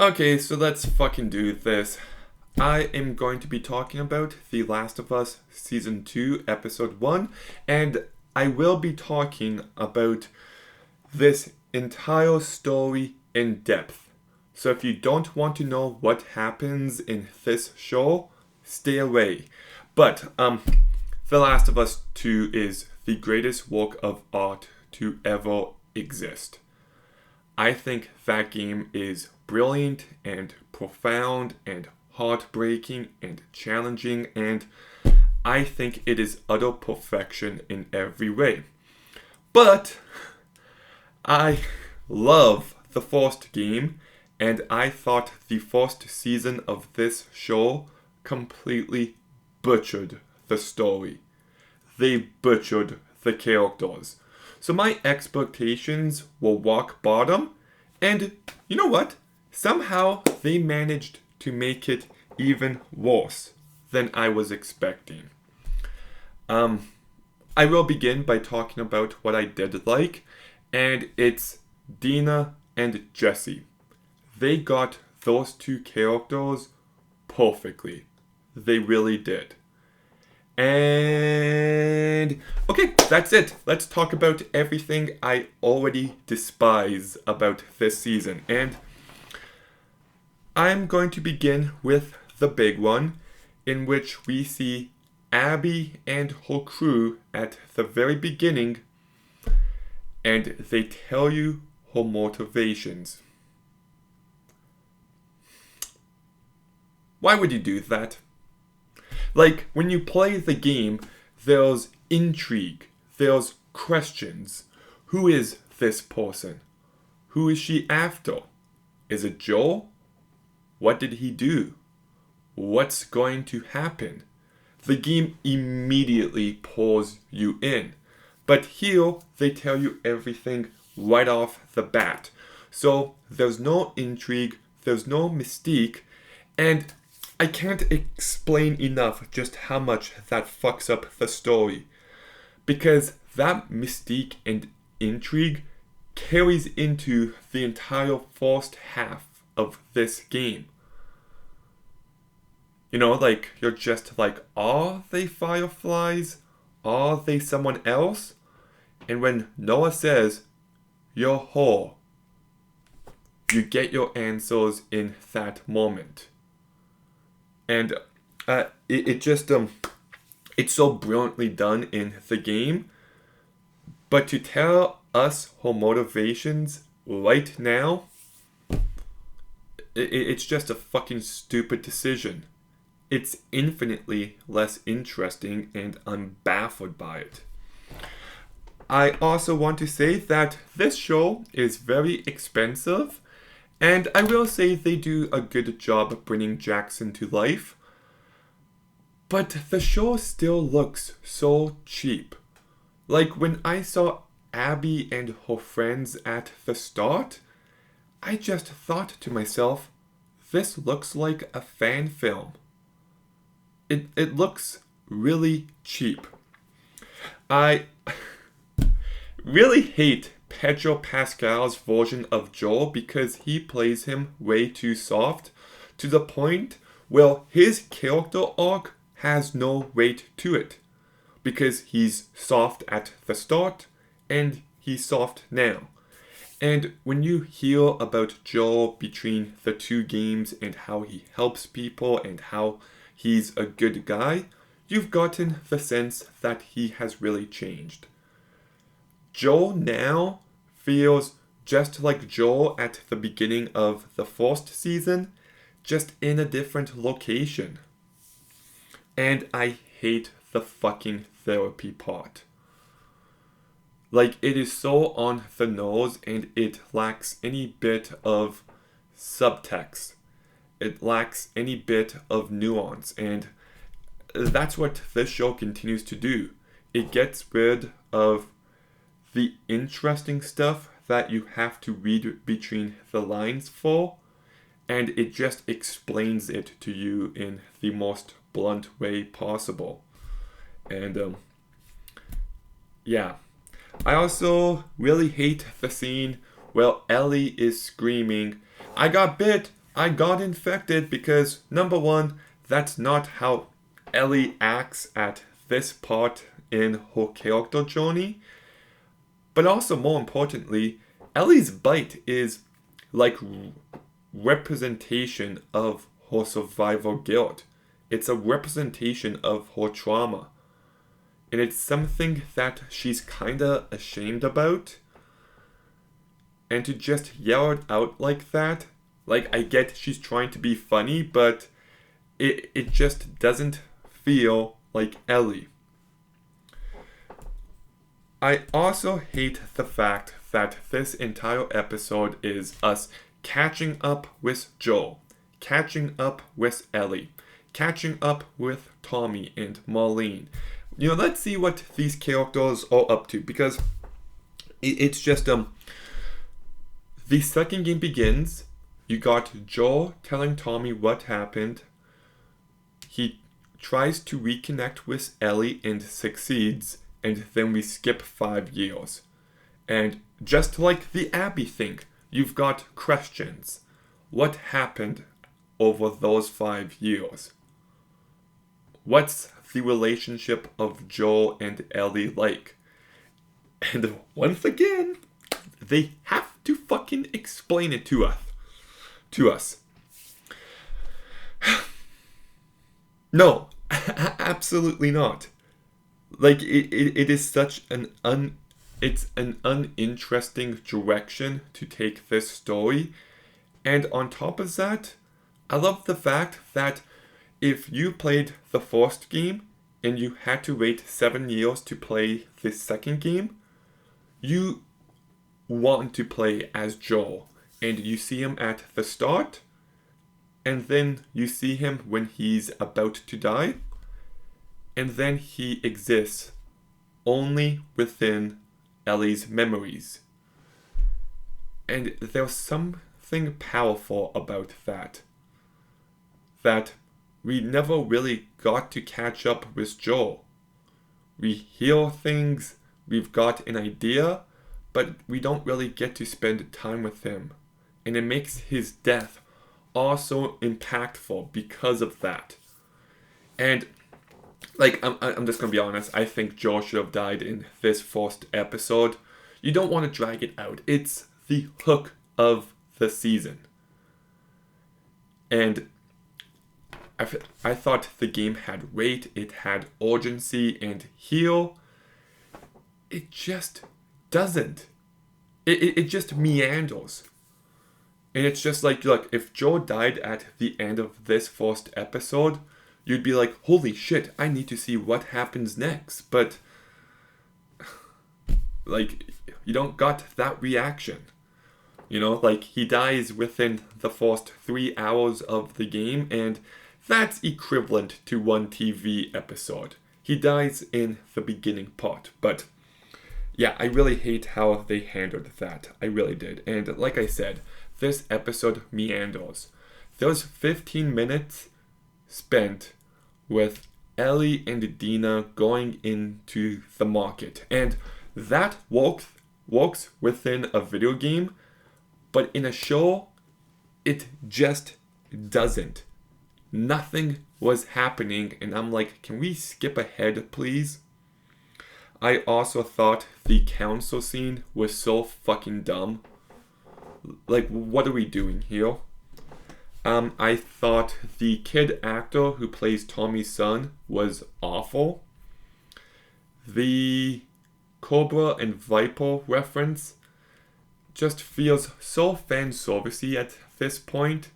Okay, so let's fucking do this. I am going to be talking about The Last of Us Season 2, Episode 1, and I will be talking about this entire story in depth. So if you don't want to know what happens in this show, stay away. But, The Last of Us 2 is the greatest work of art to ever exist. I think that game is brilliant and profound and heartbreaking and challenging, and I think it is utter perfection in every way. But I love the first game, and I thought the first season of this show completely butchered the story. They butchered the characters. So my expectations were rock bottom, and you know what? Somehow they managed to make it even worse than I was expecting. I will begin by talking about what I did like, and it's Dina and Jesse. They got those two characters perfectly. They really did. And okay, that's it. Let's talk about everything I already despise about this season. And I'm going to begin with the big one, in which we see Abby and her crew at the very beginning, and they tell you her motivations. Why would you do that? Like, when you play the game, there's intrigue, there's questions. Who is this person? Who is she after? Is it Joel? What did he do? What's going to happen? The game immediately pulls you in. But here, they tell you everything right off the bat. So, there's no intrigue, there's no mystique, and I can't explain enough just how much that fucks up the story. Because that mystique and intrigue carries into the entire first half of this game. You know, like, you're just like, are they fireflies? Are they someone else? And when Noah says, you're her, you get your answers in that moment. And it's so brilliantly done in the game. But to tell us her motivations right now, it's just a fucking stupid decision. It's infinitely less interesting, and I'm baffled by it. I also want to say that this show is very expensive, and I will say they do a good job bringing Jackson to life. But the show still looks so cheap. Like, when I saw Abby and her friends at the start, I just thought to myself, this looks like a fan film. It looks really cheap. I really hate Pedro Pascal's version of Joel because he plays him way too soft, to the point where his character arc has no weight to it, because he's soft at the start and he's soft now. And when you hear about Joel between the two games and how he helps people and how he's a good guy, you've gotten the sense that he has really changed. Joel now feels just like Joel at the beginning of the first season, just in a different location. And I hate the fucking therapy part. Like, it is so on the nose and it lacks any bit of subtext. It lacks any bit of nuance, and that's what this show continues to do. It gets rid of the interesting stuff that you have to read between the lines for, and it just explains it to you in the most blunt way possible. And yeah. I also really hate the scene where Ellie is screaming, I got bit, I got infected because, number one, that's not how Ellie acts at this part in her character journey. But also, more importantly, Ellie's bite is like representation of her survival guilt. It's a representation of her trauma. And it's something that she's kinda ashamed about. And to just yell it out like that, like I get she's trying to be funny, but it just doesn't feel like Ellie. I also hate the fact that this entire episode is us catching up with Joel, catching up with Ellie, catching up with Tommy and Marlene. Let's see what these characters are up to, because it's just the second game begins. You got Joel telling Tommy what happened. He tries to reconnect with Ellie and succeeds, and then we skip 5 years. And just like the Abby thing, you've got questions. What happened over those 5 years? What's the relationship of Joel and Ellie like? And once again, they have to fucking explain it to us. No, absolutely not. Like, it is such it's an uninteresting direction to take this story. And on top of that, I love the fact that if you played the first game and you had to wait 7 years to play the second game, you want to play as Joel. And you see him at the start, and then you see him when he's about to die, and then he exists only within Ellie's memories. And there's something powerful about that we never really got to catch up with Joel. We hear things, we've got an idea, but we don't really get to spend time with him. And it makes his death also impactful because of that. And like, I'm just gonna be honest, I think Joel should have died in this first episode. You don't want to drag it out. It's the hook of the season. And I thought the game had weight, it had urgency, and heal. It just doesn't. It just meanders. And it's just like, look, if Joel died at the end of this first episode, you'd be like, holy shit, I need to see what happens next. But, like, you don't got that reaction. Like, he dies within the first 3 hours of the game, and that's equivalent to one TV episode. He dies in the beginning part, but yeah, I really hate how they handled that. I really did. And like I said, this episode meanders. There's 15 minutes spent with Ellie and Dina going into the market. And that works within a video game, but in a show, it just doesn't. Nothing was happening, and I'm like, can we skip ahead, please? I also thought the council scene was so fucking dumb. Like, what are we doing here? I thought the kid actor who plays Tommy's son was awful. The Cobra and Viper reference just feels so fan servicey at this point.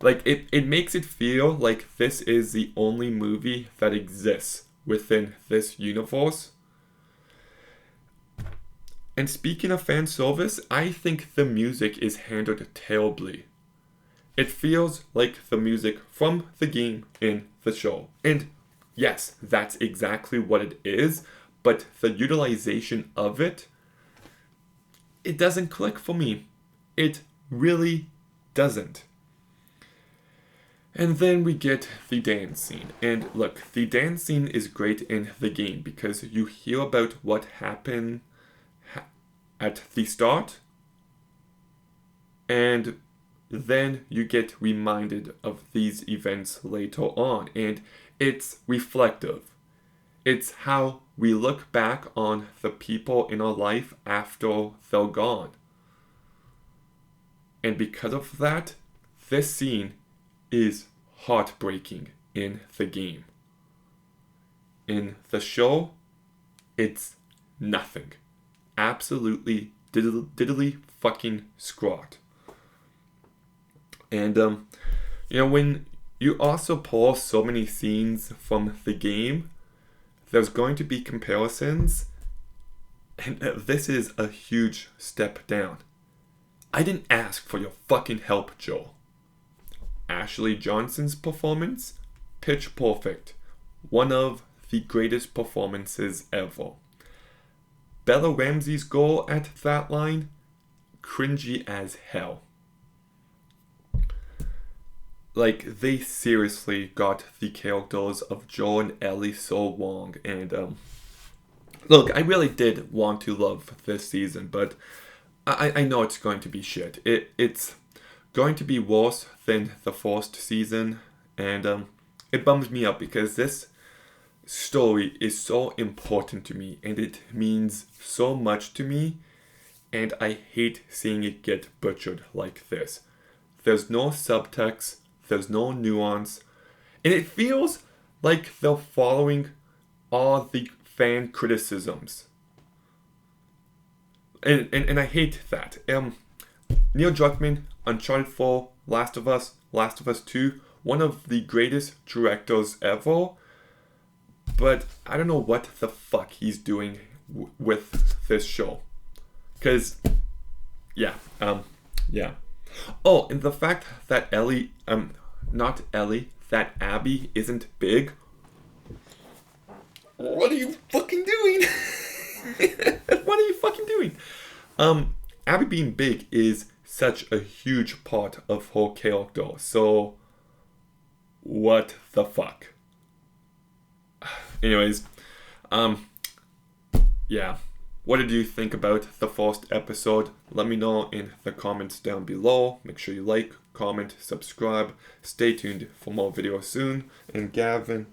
Like, it makes it feel like this is the only movie that exists within this universe. And speaking of fan service, I think the music is handled terribly. It feels like the music from the game in the show. And yes, that's exactly what it is, but the utilization of it doesn't click for me. It really doesn't. And then we get the dance scene. And look, the dance scene is great in the game because you hear about what happened at the start, and then you get reminded of these events later on, and it's reflective. It's how we look back on the people in our life after they're gone. And because of that, this scene is heartbreaking in the game. In the show, it's nothing. Absolutely diddly fucking squat. And, when you also pull so many scenes from the game, there's going to be comparisons, and this is a huge step down. I didn't ask for your fucking help, Joel. Ashley Johnson's performance, pitch perfect. One of the greatest performances ever. Bella Ramsey's goal at that line, cringy as hell. Like, they seriously got the characters of Joel and Ellie so wrong. And, look, I really did want to love this season, but I know it's going to be shit. It's going to be worse than the first season, and it bums me out because this story is so important to me, and it means so much to me, and I hate seeing it get butchered like this. There's no subtext, there's no nuance, and it feels like they're following all the fan criticisms. And I hate that. Neil Druckmann, Uncharted 4, Last of Us 2, one of the greatest directors ever. But I don't know what the fuck he's doing with this show. Because, yeah. Oh, and the fact that that Abby isn't big. What are you fucking doing? What are you fucking doing? Abby being big is such a huge part of her character. So, what the fuck? Anyways, yeah. What did you think about the first episode? Let me know in the comments down below. Make sure you like, comment, subscribe. Stay tuned for more videos soon. And Gavin...